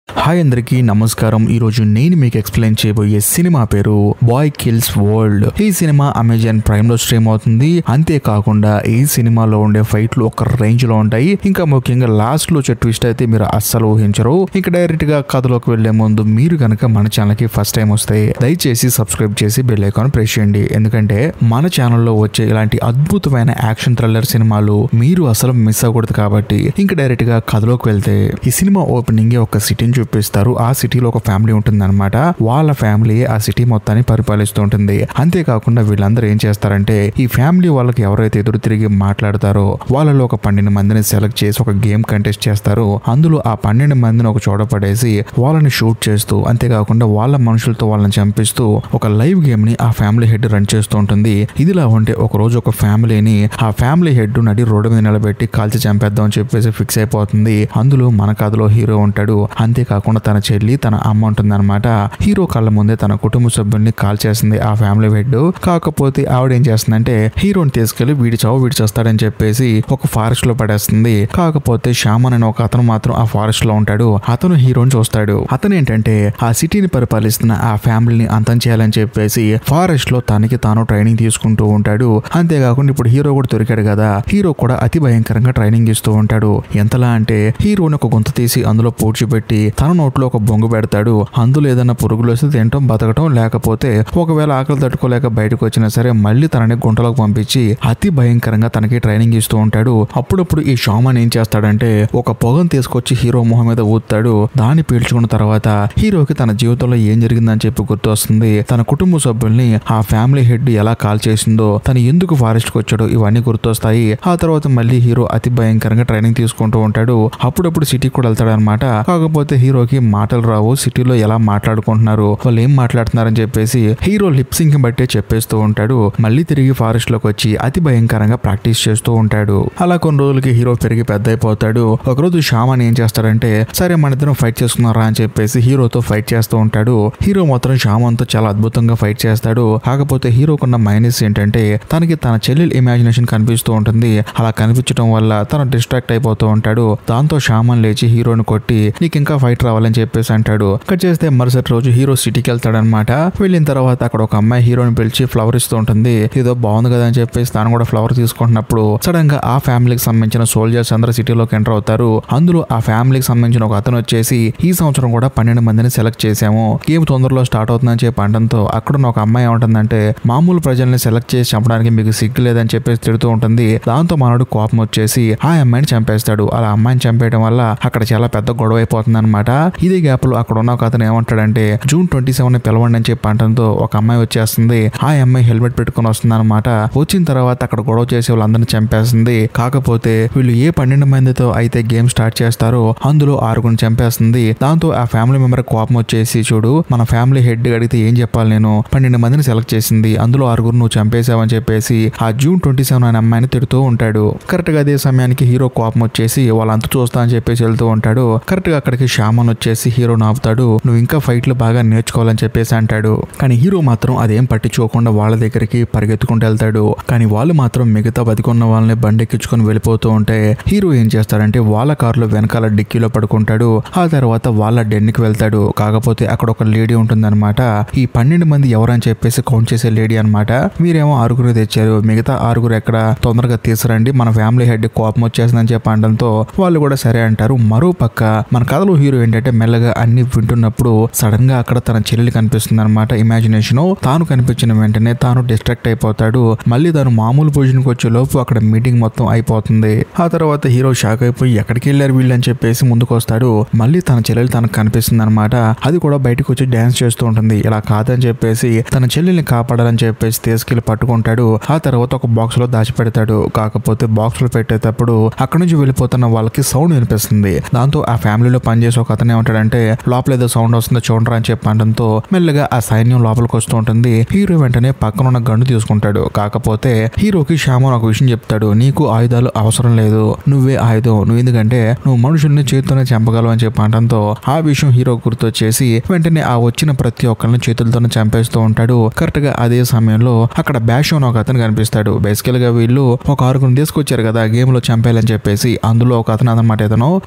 Hi అందరికీ నమస్కారం. ఈరోజు నేను మీకు ఎక్స్ప్లెయిన్ చేయబోయే సినిమా పేరు బాయ్ కిల్స్ వరల్డ్. ఈ సినిమా అమెజాన్ ప్రైమ్ లో స్ట్రీమ్ అవుతుంది. అంతేకాకుండా ఈ సినిమాలో ఉండే ఫైట్లు ఒక రేంజ్ లో ఉంటాయి. ఇంకా ముఖ్యంగా లాస్ట్ లో వచ్చే ట్విస్ట్ అయితే మీరు అస్సలు ఊహించరు. ఇంకా డైరెక్ట్ గా కథలోకి వెళ్లే ముందు మీరు కనుక మన ఛానల్ కి ఫస్ట్ టైం వస్తే దయచేసి సబ్స్క్రైబ్ చేసి బెల్ ఐకాన్ ప్రెస్ చేయండి. ఎందుకంటే మన ఛానల్లో వచ్చే ఇలాంటి అద్భుతమైన యాక్షన్ థ్రిల్లర్ సినిమాలు మీరు అసలు మిస్ అవ్వకూడదు. కాబట్టి ఇంకా డైరెక్ట్ గా కథలోకి వెళ్తే ఈ సినిమా ఓపెనింగ్ ఒక సిటీని చూపిస్తారు. ఆ సిటీలో ఒక ఫ్యామిలీ ఉంటుంది అనమాట. వాళ్ళ ఫ్యామిలీ ఆ సిటీ మొత్తాన్ని పరిపాలిస్తూ ఉంటుంది. అంతేకాకుండా వీళ్ళందరూ ఏం చేస్తారంటే ఈ ఫ్యామిలీ వాళ్ళకి ఎవరైతే ఎదురు తిరిగి మాట్లాడతారో వాళ్ళలో ఒక 12 మందిని సెలెక్ట్ చేసి ఒక గేమ్ కంటెస్ట్ చేస్తారు. అందులో ఆ 12 మందిని ఒక చోట పడేసి వాళ్ళని షూట్ చేస్తూ అంతేకాకుండా వాళ్ళ మనుషులతో వాళ్ళని చంపిస్తూ ఒక లైవ్ గేమ్ ని ఆ ఫ్యామిలీ హెడ్ రన్ చేస్తూ ఉంటుంది. ఇదిలా ఉంటే ఒక రోజు ఒక ఫ్యామిలీని ఆ ఫ్యామిలీ హెడ్ నడి రోడ్డు మీద నిలబెట్టి కాల్చి చంపేద్దాం అని చెప్పేసి ఫిక్స్ అయిపోతుంది. అందులో మన కథలో హీరో ఉంటాడు. అంతేకాకుండా తన చెల్లి తన అమ్మ ఉంటుంది అనమాట. హీరో కళ్ళ ముందే తన కుటుంబ సభ్యుల్ని కాల్ చేస్తుంది ఆ ఫ్యామిలీ హెడ్. కాకపోతే ఆవిడ ఏం చేస్తుందంటే హీరోని తీసుకెళ్లి వీడి చేస్తాడని చెప్పేసి ఒక ఫారెస్ట్ లో పడేస్తుంది. కాకపోతే శ్యామన్ అనే ఒక అతను మాత్రం ఆ ఫారెస్ట్ లో ఉంటాడు. అతను హీరోని చూస్తాడు. అతను ఏంటంటే ఆ సిటీని పరిపాలిస్తున్న ఆ ఫ్యామిలీని అంతం చేయాలని చెప్పేసి ఫారెస్ట్ లో తనకి తాను ట్రైనింగ్ తీసుకుంటూ ఉంటాడు. అంతేకాకుండా ఇప్పుడు హీరో కూడా దొరికాడు కదా. హీరో కూడా అతి భయంకరంగా ట్రైనింగ్ ఇస్తూ ఉంటాడు. ఎంతలా అంటే హీరోని ఒక గుంత తీసి అందులో పూడ్చిపెట్టి తన నోట్లో ఒక బొంగు పెడతాడు. అందులో ఏదైనా పురుగులు వస్తే తినటం బతకటం, లేకపోతే ఒకవేళ ఆకలి తట్టుకోలేక బయటకు వచ్చినా సరే మళ్ళీ తనని గుంటలోకి పంపించి అతి భయంకరంగా తనకి ట్రైనింగ్ ఇస్తూ ఉంటాడు. అప్పుడప్పుడు ఈ షామన్ ఏం చేస్తాడంటే ఒక పొగను తీసుకొచ్చి హీరో మొహం మీద ఊతాడు. దాన్ని పీల్చుకున్న తర్వాత హీరోకి తన జీవితంలో ఏం జరిగిందని చెప్పి గుర్తు వస్తుంది. తన కుటుంబ సభ్యుల్ని ఆ ఫ్యామిలీ హెడ్ ఎలా కాల్ చేసిందో, తను ఎందుకు ఫారెస్ట్ కు వచ్చాడో ఇవన్నీ గుర్తొస్తాయి. ఆ తర్వాత మళ్ళీ హీరో అతి భయంకరంగా ట్రైనింగ్ తీసుకుంటూ ఉంటాడు. అప్పుడప్పుడు సిటీకి కూడా వెళ్తాడు అనమాట. కాకపోతే హీరోకి మాటలు రావు. సిటీలో ఎలా మాట్లాడుకుంటున్నారు, వాళ్ళు ఏం మాట్లాడుతున్నారని చెప్పేసి హీరో లిప్సింగ్ బట్టే చెప్పేస్తూ ఉంటాడు. మళ్ళీ తిరిగి ఫారెస్ట్ లోకి వచ్చి అతి భయంకరంగా ప్రాక్టీస్ చేస్తూ ఉంటాడు. అలా కొన్ని రోజులకి హీరో పెరిగి పెద్ద అయిపోతాడు. ఒకరోజు షామన్ ఏం చేస్తాడంటే సరే మన ఇద్దరం ఫైట్ చేసుకున్నారా అని చెప్పేసి హీరోతో ఫైట్ చేస్తూ ఉంటాడు. హీరో మాత్రం షామన్ తో చాలా అద్భుతంగా ఫైట్ చేస్తాడు. కాకపోతే హీరోకున్న మైనస్ ఏంటంటే తనకి తన చెల్లెల ఇమాజినేషన్ కనిపిస్తూ ఉంటుంది. అలా కనిపించడం వల్ల తను డిస్ట్రాక్ట్ అయిపోతూ ఉంటాడు. దాంతో షామన్ లేచి హీరోని కొట్టి నీకు ఇంకా ఫైట్ రావాలని చెప్పేసి అంటాడు. కట్ చేస్తే మరుసటి రోజు హీరో సిటీకి వెళ్తాడనమాట. వెళ్ళిన తర్వాత అక్కడ ఒక అమ్మాయి హీరోని పిలిచి ఫ్లవర్ ఇస్తూ ఉంటుంది. ఏదో బాగుంది కదా అని చెప్పేసి తాను కూడా ఫ్లవర్ తీసుకుంటున్నప్పుడు సడన్ గా ఆ ఫ్యామిలీకి సంబంధించిన సోల్జర్స్ అందరూ సిటీలోకి ఎంటర్ అవుతారు. అందులో ఆ ఫ్యామిలీకి సంబంధించిన ఒక అతను వచ్చేసి ఈ సంవత్సరం కూడా 12 మందిని సెలెక్ట్ చేశాము, గేమ్ తొందరలో స్టార్ట్ అవుతుందని చెప్పి అనడంతో అక్కడున్న ఒక అమ్మాయి ఏమంటుందంటే మామూలు ప్రజల్ని సెలెక్ట్ చేసి చంపడానికి మీకు సిగ్గు లేదని చెప్పేసి తిడుతూ ఉంటుంది. దాంతో మనోడు కోపం వచ్చేసి ఆ అమ్మాయిని చంపేస్తాడు. అలా అమ్మాయిని చంపేయడం వల్ల అక్కడ చాలా పెద్ద గొడవ అయిపోతుంది అనమాట. ఇదే గ్యాప్ లో అక్కడ ఉన్న ఒక అతను ఏమంటాడంటే జూన్ 27 పిలవండి అని చెప్పి అనడంతో ఒక అమ్మాయి వచ్చేస్తుంది. ఆ అమ్మాయి హెల్మెట్ పెట్టుకుని వస్తుంది అనమాట. వచ్చిన తర్వాత అక్కడ గొడవ చేసే వాళ్ళందరినీ చంపేస్తుంది. కాకపోతే వీళ్ళు ఏ 12 మందితో అయితే గేమ్ స్టార్ట్ చేస్తారో అందులో 6 చంపేస్తుంది. దాంతో ఆ ఫ్యామిలీ మెంబర్ కోపం వచ్చేసి చూడు మన ఫ్యామిలీ హెడ్ అడిగితే ఏం చెప్పాలి, నేను 12 మందిని సెలెక్ట్ చేసింది, అందులో 6 నువ్వు చంపేశావని చెప్పేసి ఆ జూన్ 27 అనే అమ్మాయిని తిడుతూ ఉంటాడు. కరెక్ట్ గా అదే సమయానికి హీరో కోపం వచ్చేసి వాళ్ళంతా చూస్తా అని చెప్పేసి వెళ్తూ ఉంటాడు. కరెక్ట్ గా అక్కడికి షామన్ వచ్చేసి హీరో ఆపుతాడు. నువ్వు ఇంకా ఫైట్లు బాగా నేర్చుకోవాలని చెప్పేసి అంటాడు. కానీ హీరో మాత్రం అదేం పట్టించుకోకుండా వాళ్ళ దగ్గరికి పరిగెత్తుకుంటూ వెళ్తాడు. కానీ వాళ్ళు మాత్రం మిగతా బతికున్న వాళ్ళని బండెక్కించుకొని వెళ్ళిపోతూ ఉంటే హీరో ఏం చేస్తాడంటే వాళ్ళ కారులో వెనకాల డిక్కీలో పడుకుంటాడు. ఆ తర్వాత వాళ్ళ డెన్కి వెళ్తాడు. కాకపోతే అక్కడ ఒక లేడీ ఉంటుందన్నమాట. ఈ 12 మంది ఎవరని చెప్పేసి కౌంట్ చేసే లేడీ అనమాట. మీరేమో 6 తెచ్చారు, మిగతా 6 ఎక్కడ, తొందరగా తీసుకురండి, మన ఫ్యామిలీ హెడ్ కోపం వచ్చేసిందని చెప్పి అనడంతో వాళ్ళు కూడా సరే అంటారు. మరో పక్క మన కథలో హీరో ఏంటంటే మెల్లగా అన్ని వింటున్నప్పుడు సడన్ గా అక్కడ తన చెల్లెలు కనిపిస్తుంది అనమాట. ఇమాజినేషన్ తాను కనిపించిన వెంటనే తాను డిస్ట్రాక్ట్ అయిపోతాడు. మళ్ళీ తాను మామూలు పొజిషన్కి వచ్చే లోపు అక్కడ మీటింగ్ మొత్తం అయిపోతుంది. ఆ తర్వాత హీరో షాక్ అయిపోయి ఎక్కడికి వెళ్ళారు వీళ్ళు అని చెప్పేసి ముందుకు వస్తాడు. మళ్ళీ తన చెల్లెలు తనకు కనిపిస్తుంది అనమాట. అది కూడా బయటకు వచ్చి డాన్స్ చేస్తూ ఉంటుంది. ఇలా కాదని చెప్పేసి తన చెల్లెల్ని కాపాడాలని చెప్పేసి తీసుకెళ్లి పట్టుకుంటాడు. ఆ తర్వాత ఒక బాక్స్ లో దాచిపెడతాడు. కాకపోతే బాక్స్ లో పెట్టేటప్పుడు అక్కడ నుంచి వెళ్ళిపోతున్న వాళ్ళకి సౌండ్ వినిపిస్తుంది. దాంతో ఆ ఫ్యామిలీలో పనిచేసే ఒక అతను ఏమంటాడంటే లోపల ఏదో సౌండ్ వస్తుందో చూడరా అని చెప్పడంతో మెల్లగా ఆ సైన్యం లోపలికి వస్తూ ఉంటుంది. హీరో వెంటనే పక్కన ఉన్న గన్ను తీసుకుంటాడు. కాకపోతే హీరోకి శ్యామన్ ఒక విషయం చెప్తాడు, నీకు ఆయుధాలు అవసరం లేదు, నువ్వే ఆయుధం, నువ్వు ఎందుకంటే నువ్వు మనుషుల్ని చేతితోనే చంపగలవు అని చెప్పడంతో ఆ విషయం హీరో గుర్తొచ్చేసి వెంటనే ఆ వచ్చిన ప్రతి ఒక్కరిని చేతులతోనే చంపేస్తూ ఉంటాడు. కరెక్ట్ గా అదే సమయంలో అక్కడ బ్యాష్ అని ఒక అతను కనిపిస్తాడు. బేసికల్ గా వీళ్ళు ఒక 6 తీసుకొచ్చారు కదా గేమ్ లో చంపేయాలని చెప్పేసి, అందులో ఒక అతను అన్నమాట.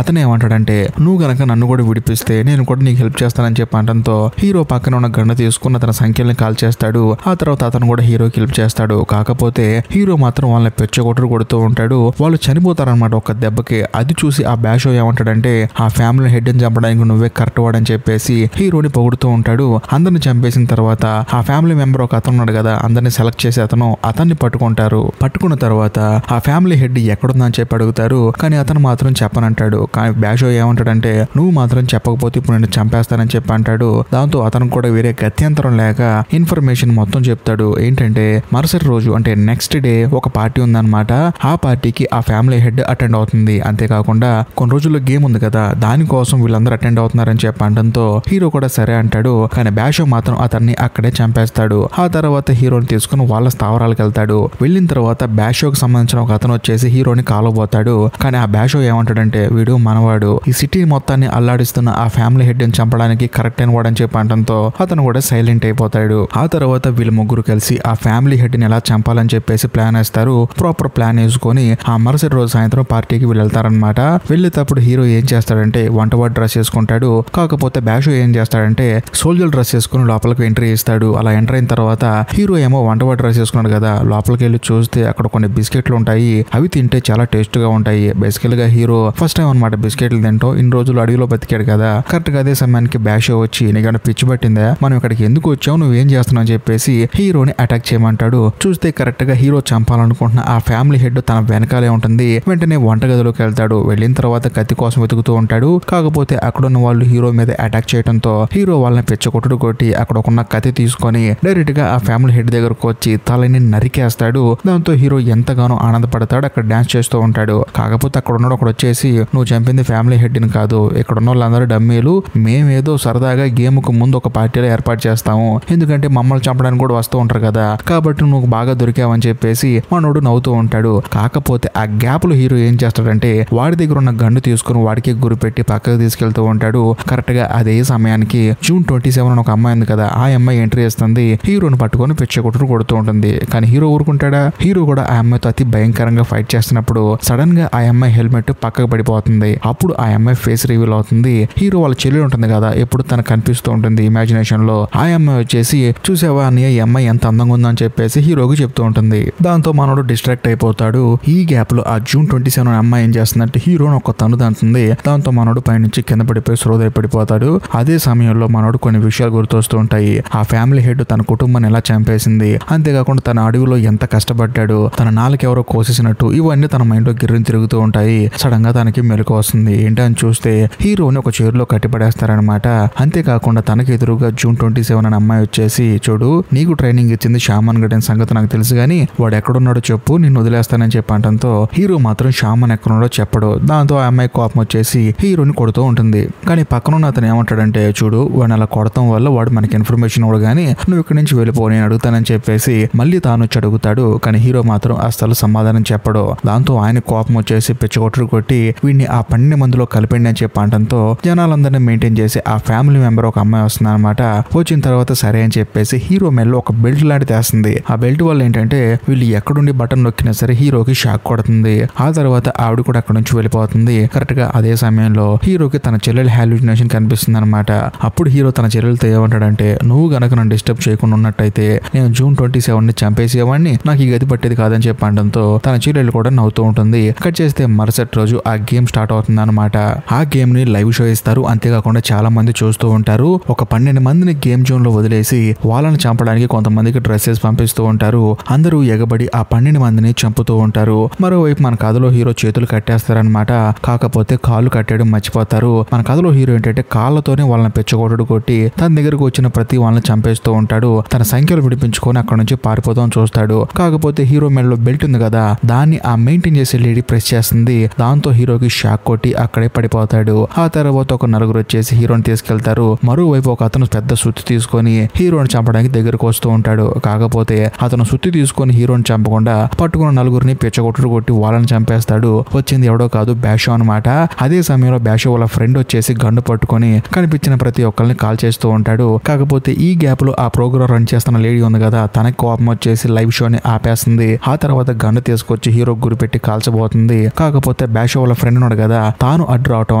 అతను ఏమంటాడంటే నువ్వు గనక నన్ను నన్ను కూడా విడిపిస్తే నేను కూడా నీకు హెల్ప్ చేస్తానని చెప్పి అనడంతో హీరో పక్కన ఉన్న గన్ను తీసుకుని అతని సంఖ్యల్ని కాల్ చేస్తాడు. ఆ తర్వాత అతను కూడా హీరోకి హెల్ప్ చేస్తాడు. కాకపోతే హీరో మాత్రం వాళ్ళని పెచ్చగొట్టుడు కొడుతూ ఉంటాడు. వాళ్ళు చనిపోతారనమాట ఒక దెబ్బకి. అది చూసి ఆ బ్యాషో ఏమంటాడంటే ఆ ఫ్యామిలీ హెడ్ ని చంపడానికి నువ్వే కరెక్ట్ వాడని చెప్పేసి హీరోని పొగుడుతూ ఉంటాడు. అందరిని చంపేసిన తర్వాత ఆ ఫ్యామిలీ మెంబర్ ఒక అతను ఉన్నాడు కదా, అందరిని సెలెక్ట్ చేసి అతన్ని పట్టుకుంటారు. పట్టుకున్న తర్వాత ఆ ఫ్యామిలీ హెడ్ ఎక్కడుందని చెప్పి అడుగుతారు. కానీ అతను మాత్రం చెప్పనంటాడు. కానీ బ్యాషో ఏమంటాడంటే నువ్వు మాత్రం చెప్పకపోతే ఇప్పుడు నేను చంపేస్తానని చెప్పి అంటాడు. దాంతో అతను కూడా వేరే గత్యంతరం లేక ఇన్ఫర్మేషన్ మొత్తం చెప్తాడు. ఏంటంటే మరుసటి రోజు అంటే నెక్స్ట్ డే ఒక పార్టీ ఉందన్నమాట. ఆ పార్టీకి ఆ ఫ్యామిలీ హెడ్ అటెండ్ అవుతుంది. అంతేకాకుండా కొన్ని రోజుల్లో గేమ్ ఉంది కదా, దానికోసం వీళ్ళందరూ అటెండ్ అవుతున్నారని చెప్పి అనడంతో హీరో కూడా సరే అంటాడు. కానీ బ్యాషో మాత్రం అతన్ని అక్కడే చంపేస్తాడు. ఆ తర్వాత హీరోని తీసుకుని వాళ్ళ స్థావరాలకు వెళ్తాడు. వెళ్ళిన తర్వాత బ్యాషోకి సంబంధించిన ఒక అతను వచ్చేసి హీరోని కాలబోతాడు. కానీ ఆ బ్యాషో ఏమంటాడంటే వీడు మనవాడు, ఈ సిటీ మొత్తాన్ని అల్లాడిస్తున్న ఆ ఫ్యామిలీ హెడ్ ని చంపడానికి కరెక్ట్ అయిన వాడని చెప్పి అనడంతో అతను కూడా సైలెంట్ అయిపోతాడు. ఆ తర్వాత వీళ్ళ ముగ్గురు కలిసి ఆ ఫ్యామిలీ హెడ్ ని ఎలా చంపాలని చెప్పేసి ప్లాన్ వేస్తారు. ప్రాపర్ ప్లాన్ వేసుకొని ఆ మరుసటి రోజు సాయంత్రం పార్టీకి వీళ్ళు వెళ్తారనమాట. వెళ్ళేటప్పుడు హీరో ఏం చేస్తాడంటే వంటవాడు డ్రెస్ వేసుకుంటాడు. కాకపోతే బ్యాషో ఏం చేస్తాడంటే సోల్జర్ డ్రెస్ వేసుకుని లోపలికి ఎంట్రీ ఇస్తాడు. అలా ఎంటర్ అయిన తర్వాత హీరో ఏమో వంటవాడు డ్రెస్ వేసుకున్నాడు కదా, లోపలికి వెళ్ళి చూస్తే అక్కడ కొన్ని బిస్కెట్లు ఉంటాయి. అవి తింటే చాలా టేస్ట్ గా ఉంటాయి. బేసికల్ గా హీరో ఫస్ట్ టైం అనమాట బిస్కెట్లు తింటూ. ఇన్ని రోజులు అడవిలో బతికాడు కదా. కరెక్ట్ గా అదే సమయానికి బ్యాషో వచ్చి నీకన్నా పిచ్చి పట్టిందా, మనం ఇక్కడికి ఎందుకు వచ్చావు, నువ్వేం చేస్తున్నావు అని చెప్పేసి హీరోని అటాక్ చేయమంటాడు. చూస్తే కరెక్ట్ గా హీరో చంపాలనుకుంటున్న ఆ ఫ్యామిలీ హెడ్ తన వెనకాలే ఉంటుంది. వెంటనే వంటగదిలోకి వెళ్తాడు. వెళ్ళిన తర్వాత కత్తి కోసం వెతుకుతూ ఉంటాడు. కాకపోతే అక్కడున్న వాళ్ళు హీరో మీద అటాక్ చేయడంతో హీరో వాళ్ళని పెచ్చకొట్టుడు కొట్టి అక్కడ ఉన్న కత్తి తీసుకొని డైరెక్ట్ గా ఆ ఫ్యామిలీ హెడ్ దగ్గరకు వచ్చి తలని నరికేస్తాడు. దాంతో హీరో ఎంతగానో ఆనందపడతాడు. అక్కడ డాన్స్ చేస్తూ ఉంటాడు. కాకపోతే అక్కడ ఉన్నాడు ఒకడు వచ్చేసి నువ్వు చంపింది ఫ్యామిలీ హెడ్ ని కాదు, ఇక్కడ ఉన్న వాళ్ళందరూ డమ్మీలు, మేమేదో సరదాగా గేమ్ కు ముందు ఒక పార్టీలో ఏర్పాటు చేస్తాము, ఎందుకంటే మమ్మల్ని చంపడానికి కూడా వస్తూ ఉంటారు కదా, కాబట్టి నువ్వు బాగా దొరికావని చెప్పేసి మనోడు నవ్వుతూ ఉంటాడు. కాకపోతే ఆ గ్యాప్ లో హీరో ఏం చేస్తాడంటే వాడి దగ్గర ఉన్న గన్ను తీసుకుని వాడికి గురిపెట్టి పక్కకు తీసుకెళ్తూ ఉంటాడు. కరెక్ట్ గా అదే సమయానికి జూన్ 27 అని ఒక అమ్మాయి ఉంది కదా, ఆ అమ్మాయి ఎంట్రీ ఇస్తుంది. హీరోని పట్టుకొని పిచ్చకొట్టుడు కొడుతూ ఉంటుంది. కానీ హీరో ఊరుకుంటాడా? హీరో కూడా ఆ అమ్మాయితో అతి భయంకరంగా ఫైట్ చేస్తున్నప్పుడు సడన్ గా ఆ అమ్మాయి హెల్మెట్ పక్కకు పడిపోతుంది. అప్పుడు ఆ అమ్మాయి ఫేస్ రివీల్ అవుతుంది. హీరో వాళ్ళ చెల్లి ఉంటుంది కదా, ఎప్పుడు తనకు కనిపిస్తూ ఉంటుంది ఇమాజినేషన్ లో. ఆ అమ్మాయి వచ్చేసి చూసావా అన్నయ్య ఈ అమ్మాయి ఎంత అందంగా ఉందో అని చెప్పేసి హీరోకి చెప్తూ ఉంటుంది. దాంతో మనోడు డిస్ట్రాక్ట్ అయిపోతాడు. ఈ గ్యాప్ లో ఆ జూన్ 27 అమ్మాయి ఏం చేస్తుందంటే హీరోని ఒక తన్ను దంతుంది. దాంతో మనోడు పైనుంచి కింద పడిపోయి శ్రోదయ పడిపోతాడు. అదే సమయంలో మనోడు కొన్ని విషయాలు గుర్తొస్తూ ఉంటాయి. ఆ ఫ్యామిలీ హెడ్ తన కుటుంబాన్ని ఎలా చంపేసింది, అంతేకాకుండా తన అడవిలో ఎంత కష్టపడ్డాడు, తన నాలుకెవరో కోసేసినట్టు, ఇవన్నీ తన మైండ్ లో గిర్రిని తిరుగుతూ ఉంటాయి. సడన్ గా తనకి మెలకు వస్తుంది. ఏంటని చూస్తే హీరోని ఒక చైర్లో కట్టిపడేస్తారనమాట. అంతేకాకుండా తనకి ఎదురుగా జూన్ 27 అనే అమ్మాయి వచ్చేసి చూడు నీకు ట్రైనింగ్ ఇచ్చింది షామన్ గడ్ సంగతి నాకు తెలుసు గానీ వాడు ఎక్కడున్నాడో చెప్పు, నిన్ను వదిలేస్తానని చెప్పంటంతో హీరో మాత్రం షామన్ ఎక్కడున్నాడో చెప్పడు. దాంతో ఆ అమ్మాయి కోపం వచ్చేసి హీరోని కొడుతూ ఉంటుంది. కానీ పక్కనున్న అతను ఏమంటాడంటే చూడు వాడిని అలా కొడతాం వల్ల వాడు మనకి ఇన్ఫర్మేషన్ ఇవ్వడు గానీ నువ్వు ఇక్కడి నుంచి వెళ్ళిపో, నేను అడుగుతానని చెప్పేసి మళ్ళీ తాను వచ్చి అడుగుతాడు. కానీ హీరో మాత్రం అస్సలు సమాధానం చెప్పడు. దాంతో ఆయన కోపం వచ్చేసి పిచ్చగొట్టుడు కొట్టి వీడిని ఆ 12 మందిలో కలిపండి అని చెప్పంటంతో జనాలందరినీ మెయింటైన్ చేసి ఆ ఫ్యామిలీ మెంబర్ ఒక అమ్మాయి వస్తుంది అనమాట. వచ్చిన తర్వాత సరే అని చెప్పేసి హీరో మెల్లో ఒక బెల్ట్ లాంటిది వేస్తుంది. ఆ బెల్ట్ వల్ల ఏంటంటే వీళ్ళు ఎక్కడుండి బటన్ నొక్కినా సరే హీరోకి షాక్ కొడుతుంది. ఆ తర్వాత ఆవిడ కూడా అక్కడ నుంచి వెళ్ళిపోతుంది. కరెక్ట్ గా అదే సమయంలో హీరోకి తన చెల్లెలు హాల్యూసినేషన్ కనిపిస్తుంది అనమాట. అప్పుడు హీరో తన చెల్లెలతో ఏమంటాడంటే నువ్వు గనక నన్ను డిస్టర్బ్ చేయకుండా ఉన్నట్టయితే నేను జూన్ 27 చంపేసేవాడిని, నాకు ఈ గది పట్టేది కాదని చెప్పడంతో తన చెల్లెలు కూడా నవ్వుతూ ఉంటుంది. కట్ చేస్తే మరుసటి రోజు ఆ గేమ్ స్టార్ట్ అవుతుంది అనమాట. ఆ గేమ్ ని లైవ్ షో ఇస్తారు. అంతేకాకుండా చాలా మంది చూస్తూ ఉంటారు. ఒక 12 మందిని గేమ్ జోన్ లో వదిలేసి వాళ్ళని చంపడానికి కొంతమందికి డ్రెస్సెస్ పంపిస్తూ ఉంటారు. అందరూ ఎగబడి ఆ 12 మందిని చంపుతూ ఉంటారు. మరోవైపు మన కథలో హీరో చేతులు కట్టేస్తారనమాట. కాకపోతే కాళ్ళు కట్టేయడం మర్చిపోతారు. మన కథలో హీరో ఏంటంటే కాళ్ళతోనే వాళ్ళని పెచ్చగొట్టుడు కొట్టి తన దగ్గరకు వచ్చిన ప్రతి వాళ్ళని చంపేస్తూ ఉంటాడు. తన సంఖ్యలు విడిపించుకొని అక్కడ నుంచి పారిపోతాం చూస్తాడు. కాకపోతే హీరో మెడలో బెల్ట్ ఉంది కదా, దాన్ని ఆ మెయింటైన్ చేసే లేడీ ప్రెస్ చేస్తుంది. దాంతో హీరోకి షాక్ కొట్టి అక్కడే పడిపోతాడు. ఆ తర్వాత ఒక నలుగురు వచ్చేసి హీరోని తీసుకెళ్తారు. మరోవైపు ఒక అతను పెద్ద సుత్తి తీసుకొని హీరోని చంపడానికి దగ్గరకు వస్తూ ఉంటాడు. కాకపోతే అతను సుత్తి తీసుకొని హీరోని చంపకుండా పట్టుకున్న నలుగురిని పిచ్చగొట్టుడు కొట్టి వాళ్ళని చంపేస్తాడు. వచ్చింది ఎవడో కాదు బ్యాషో అనమాట. అదే సమయంలో బ్యాషో వాళ్ళ ఫ్రెండ్ వచ్చేసి గన్ను పట్టుకొని కనిపించిన ప్రతి ఒక్కరిని కాల్ చేస్తూ ఉంటాడు. కాకపోతే ఈ గ్యాప్ లో ఆ ప్రోగ్రామ్ రన్ చేస్తున్న లేడీ ఉంది కదా, తనకి కోపం వచ్చేసి లైవ్ షోని ఆపేస్తుంది. ఆ తర్వాత గన్ను తీసుకొచ్చి హీరో గురిపెట్టి కాల్చబోతుంది. కాకపోతే బ్యాషో వాళ్ళ ఫ్రెండ్ ఉన్నాడు కదా, తాను అడ్డు రావటం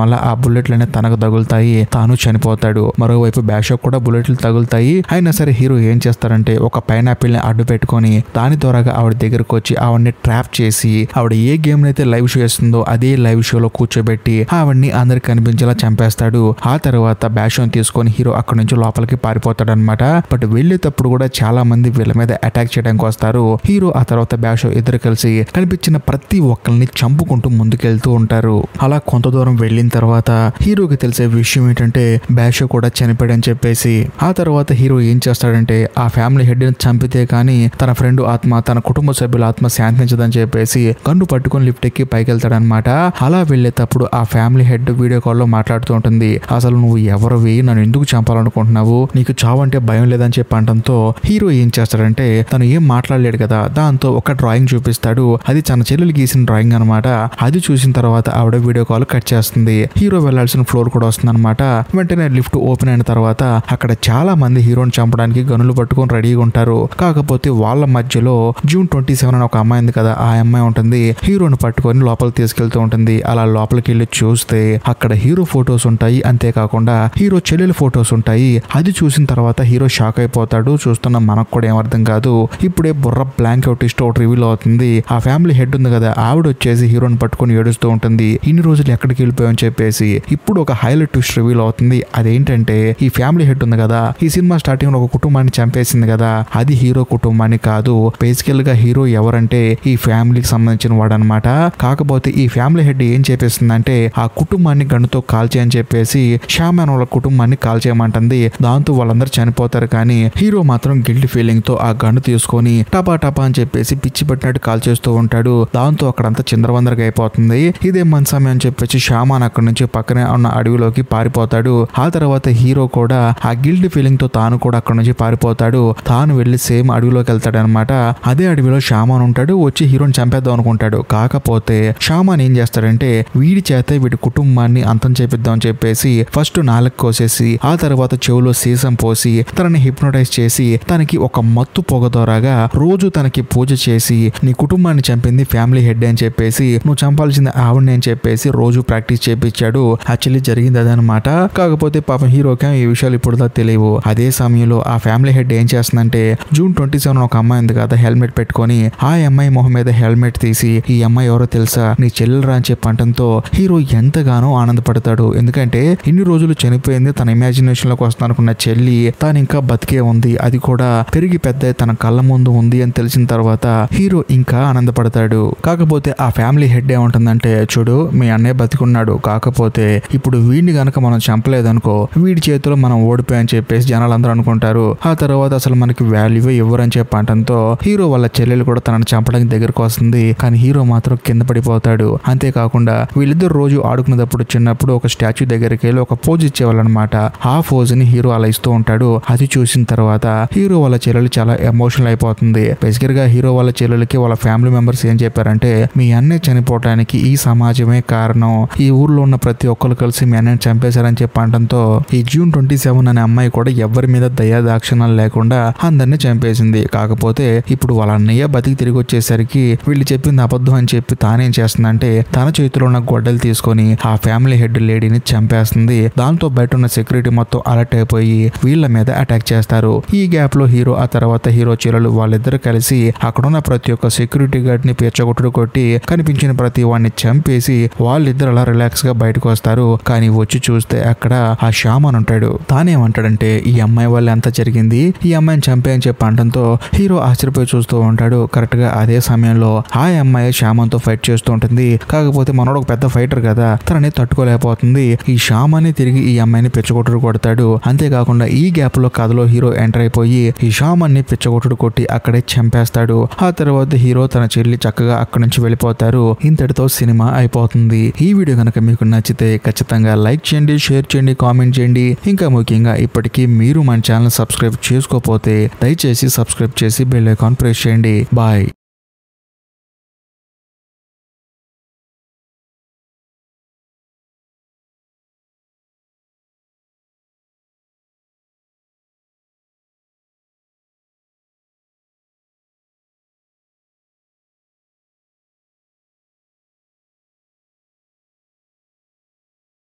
వల్ల ఆ బుల్లెట్లు అనేది తనకు తగులుతాయి, తాను చనిపోతాడు. మరోవైపు బ్యాషోక్ కూడా బుల్లెట్లు తగులుతాయి. అయినా సరే హీరో ఏం చేస్తారంటే ఒక పైనాపిల్ ని అడ్డు పెట్టుకొని దాని ద్వారాగా ఆవిడ దగ్గరకు వచ్చి ఆవిడని ట్రాప్ చేసి ఆవిడ ఏ గేమ్ అయితే లైవ్ షో చేస్తుందో అదే లైవ్ షోలో కూర్చోబెట్టి ఆవిడ్ని అందరికి కనిపించేలా చంపేస్తాడు. ఆ తర్వాత బ్యాషోని తీసుకొని హీరో అక్కడ నుంచి లోపలికి పారిపోతాడు అనమాట. బట్ వెళ్లేటప్పుడు కూడా చాలా మంది వీళ్ళ మీద అటాక్ చేయడానికి వస్తారు. హీరో ఆ తర్వాత బ్యాషో ఇద్దరు కలిసి కనిపించిన ప్రతి ఒక్కరిని చంపుకుంటూ ముందుకెళ్తూ ఉంటారు. అలా కొంత దూరం వెళ్ళిన తర్వాత హీరోకి తెలిసే విషయం ఏంటంటే బ్యాషో కూడా చనిపోయాడని చెప్పేసి ఆ తర్వాత హీరో ఏం చేస్తాడంటే ఆ ఫ్యామిలీ హెడ్ ని చంపితే కానీ తన ఫ్రెండ్ ఆత్మ, తన కుటుంబ సభ్యుల ఆత్మ శాంతించదని చెప్పేసి గన్ను పట్టుకొని లిఫ్ట్ ఎక్కి పైకి వెళ్తాడనమాట. అలా వెళ్లేటప్పుడు ఆ ఫ్యామిలీ హెడ్ వీడియో కాల్ లో మాట్లాడుతూ ఉంటుంది. అసలు నువ్వు ఎవరివి, నన్ను ఎందుకు చంపాలనుకుంటున్నావు, నీకు చావు అంటే భయం లేదని చెప్పి అనడంతో హీరో ఏం చేస్తాడంటే తను ఏం మాట్లాడలేడు కదా, దాంతో ఒక డ్రాయింగ్ చూపిస్తాడు. అది తన చెల్లెలు గీసిన డ్రాయింగ్ అనమాట. అది చూసిన తర్వాత ఆవిడ వీడియో కాల్ కట్ చేస్తుంది. హీరో వెళ్లాల్సిన ఫ్లోర్ కూడా వస్తుంది అనమాట. వెంటనే లిఫ్ట్ ఓపెన్ అయిన తర్వాత అక్కడ చాలా మంది హీరోని చంపడానికి గనులు పట్టుకొని రెడీగా ఉంటారు. కాకపోతే వాళ్ళ మధ్యలో జూన్ 27 అని ఒక అమ్మాయి ఉంది కదా, ఆ అమ్మాయి ఉంటుంది. హీరోని పట్టుకొని లోపలికి తీసుకెళ్తూ ఉంటుంది. అలా లోపలికి వెళ్ళి చూస్తే అక్కడ హీరో ఫొటోస్ ఉంటాయి, అంతేకాకుండా హీరో చెల్లెల ఫొటోస్ ఉంటాయి. అది చూసిన తర్వాత హీరో షాక్ అయిపోతాడు. చూస్తున్న మనకు కూడా ఏం అర్థం కాదు. ఇప్పుడే బుర్ర బ్లాంక్ అవుట్ ఇస్ట్ ఒకటి రివీల్ అవుతుంది. ఆ ఫ్యామిలీ హెడ్ ఉంది కదా, ఆవిడ వచ్చేసి హీరోని పట్టుకొని ఏడుస్తూ ఉంటుంది. ఇన్ని రోజులు ఎక్కడికి వెళ్ళిపోయామని చెప్పేసి. ఇప్పుడు ఒక హైలైట్ ట్విస్ట్ రివీల్ అవుతుంది. అదేంటంటే ఈ ఫ్యామిలీ హెడ్ ఉంది కదా, ఈ సినిమా స్టార్టింగ్ లో ఒక కుటుంబాన్ని చంపేసింది కదా, అది హీరో కుటుంబాన్ని కాదు. బేసికల్ గా హీరో ఎవరంటే ఈ ఫ్యామిలీకి సంబంధించిన వాడు అనమాట. కాకపోతే ఈ ఫ్యామిలీ హెడ్ ఏం చేపిస్తుందంటే ఆ కుటుంబాన్ని గన్నుతో కాల్చేయని చెప్పేసి షామాన్ వాళ్ళ కుటుంబాన్ని కాల్చేయమంటుంది. దాంతో వాళ్ళందరూ చనిపోతారు. కానీ హీరో మాత్రం గిల్ట్ ఫీలింగ్ తో ఆ గన్ను తీసుకొని టపా టపా అని చెప్పేసి పిచ్చి పెట్టినట్టు కాల్ చేస్తూ ఉంటాడు. దాంతో అక్కడంతా చిందరవందరగా అయిపోతుంది. ఇదే మన సమయం అని చెప్పేసి షామాన్ అక్కడి నుంచి పక్కనే ఉన్న అడవిలోకి పారిపోతాడు. ఆ తర్వాత హీరో కూడా ఆ గిల్ట్ ఫీలింగ్ తో తాను కూడా అక్కడ నుంచి పారిపోతాడు. తాను వెళ్లి సేమ్ అడవిలోకి వెళ్తాడు అనమాట. అదే అడవిలో షామాన్ ఉంటాడు. వచ్చి హీరోని చంపేద్దాం అనుకుంటాడు. కాకపోతే షామాన్ ఏం చేస్తాడంటే వీడి చేత వీడి కుటుంబాన్ని అంతం చేపిద్దాం అని చెప్పేసి ఫస్ట్ నాలుగు కోసేసి ఆ తర్వాత చెవులో సీసం పోసి తనని హిప్నోటైజ్ చేసి తనకి ఒక మత్తు పొగ ద్వారాగా రోజు తనకి పూజ చేసి నీ కుటుంబాన్ని చంపింది ఫ్యామిలీ హెడ్ అని చెప్పేసి నువ్వు చంపాల్సింది ఆవిడని అని చెప్పేసి రోజు ప్రాక్టీస్ చేపించాడు. యాక్చువల్లీ జరిగింది అదనమాట. కాకపోతే పాపం హీరోకి ఈ విషయాలు ఇప్పుడు తెలియవు. అదే సమయంలో ఆ ఫ్యామిలీ హెడ్ ఏం చేస్తుందంటే జూన్ 27 ఒక అమ్మాయి ఉంది కదా హెల్మెట్ పెట్టుకొని, ఆ అమ్మాయి మొహం మీద హెల్మెట్ తీసి ఈ అమ్మాయి ఎవరో తెలుసా, నీ చెల్లెలరా అని చెప్పంటంతో హీరో ఎంతగానో ఆనందపడతాడు. ఎందుకంటే ఇన్ని రోజులు చనిపోయింది తన ఇమాజినేషన్ లోకి వస్తాను అనుకున్న చెల్లి తాను ఇంకా బతికే ఉంది, అది కూడా పెరిగి పెద్ద తన కళ్ళ ముందు ఉంది అని తెలిసిన తర్వాత హీరో ఇంకా ఆనందపడతాడు. కాకపోతే ఆ ఫ్యామిలీ హెడ్ ఏమంటుందంటే చూడు మీ అన్నయ్య బతికున్నాడు, కాకపోతే ఇప్పుడు వీడిని గనక మనం చంపలేదనుకో వీడి చేతిలో మనం ఓడిపోయాని చెప్పేసి జనాలందరూ అనుకుంటారు. ఆ తర్వాత అసలు మనకి వాల్యూవే ఇవ్వరని చెప్పంటంతో హీరో వాళ్ళ చెల్లెలు కూడా తనని చంపడానికి దగ్గరకు వస్తుంది. కానీ హీరో మాత్రం కింద పడిపోతాడు. అంతేకాకుండా వీళ్ళిద్దరు రోజు ఆడుకునేటప్పుడు చిన్నప్పుడు ఒక స్టాచ్యూ దగ్గరికి వెళ్ళి ఒక పోజ్ ఇచ్చేవాళ్ళు అనమాట. ఆ పోజ్ ని హీరో అలా ఇస్తూ ఉంటాడు. అది చూసిన తర్వాత హీరో వాళ్ళ చెల్లెలు చాలా ఎమోషనల్ అయిపోతుంది. బేసికల్ గా హీరో వాళ్ళ చెల్లెలకి వాళ్ళ ఫ్యామిలీ మెంబర్స్ ఏం చెప్పారంటే మీ అన్నయ్య చనిపోవటానికి ఈ సమాజమే కారణం, ఈ ఊర్లో ఉన్న ప్రతి ఒక్కరు కలిసి మీ అన్నయ్యని చంపేశారని చెప్పడంతో ఈ జూన్ 27 అనే అమ్మాయి కూడా ఎవరి మీద దయా దాక్షిణాలు లేకుండా అందరినీ చంపేసింది. కాకపోతే ఇప్పుడు వాళ్ళ అన్నయ్య బతికి తిరిగి వచ్చేసరికి వీళ్ళు చెప్పింది అబద్ధం అని చెప్పి తానేం చేస్తుందంటే తన చేతిలో ఉన్న గొడ్డలు తీసుకొని ఆ ఫ్యామిలీ హెడ్ లేడీని చంపేస్తుంది. దాంతో బయట ఉన్న సెక్యూరిటీ మొత్తం అలర్ట్ అయిపోయి వీళ్ళ మీద అటాక్ చేస్తారు. ఈ గ్యాప్ లో హీరో ఆ తర్వాత హీరో చెల్లెలు వాళ్ళిద్దరు కలిసి అక్కడున్న ప్రతి ఒక్క సెక్యూరిటీ గార్డ్ ని పేర్చగొట్టుడు కొట్టి కనిపించిన ప్రతి వాడిని చంపేసి వాళ్ళిద్దరు అలా రిలాక్స్ గా బయటకు వస్తారు. కానీ వచ్చి చూస్తే అక్కడ ఆ షామాన్ ఉంటాడు. తానేమంటాడంటే ఈ అమ్మాయి వల్ల ఎంత జరిగింది, ఈ అమ్మాయిని చంపే అని చెప్పి అనడంతో హీరో ఆశ్చర్యపోయి చూస్తూ ఉంటాడు. కరెక్ట్ గా అదే సమయంలో ఆ అమ్మాయి షామాన్ తో ఫైట్ చేస్తూ ఉంటుంది. కాకపోతే మనోడు ఒక పెద్ద ఫైటర్ కదా, తనని తట్టుకోలేకపోతుంది. ఈ షామాన్ తిరిగి ఈ అమ్మాయిని పిచ్చగొట్టుడు కొడతాడు. అంతేకాకుండా ఈ గ్యాప్ లో కథలో హీరో ఎంటర్ అయిపోయి ఈ షామాన్ ని పిచ్చగొట్టుడు కొట్టి అక్కడే చంపేస్తాడు. ఆ తర్వాత హీరో తన చెల్లి చక్కగా అక్కడి నుంచి వెళ్ళిపోతారు. ఇంతటితో సినిమా అయిపోతుంది. ఈ వీడియో కనుక మీకు నచ్చితే ఖచ్చితంగా లైక్ చేయండి, షేర్ చేయండి, కామెంట్ చేయండి. ఇంకా ముఖ్యంగా ఇప్పటికీ మీరు మన ఛానల్ సబ్స్క్రైబ్ చేసుకోకపోతే దయచేసి సబ్స్క్రైబ్ చేసి బెల్ ఐకాన్ ప్రెస్ చేయండి. బాయ్.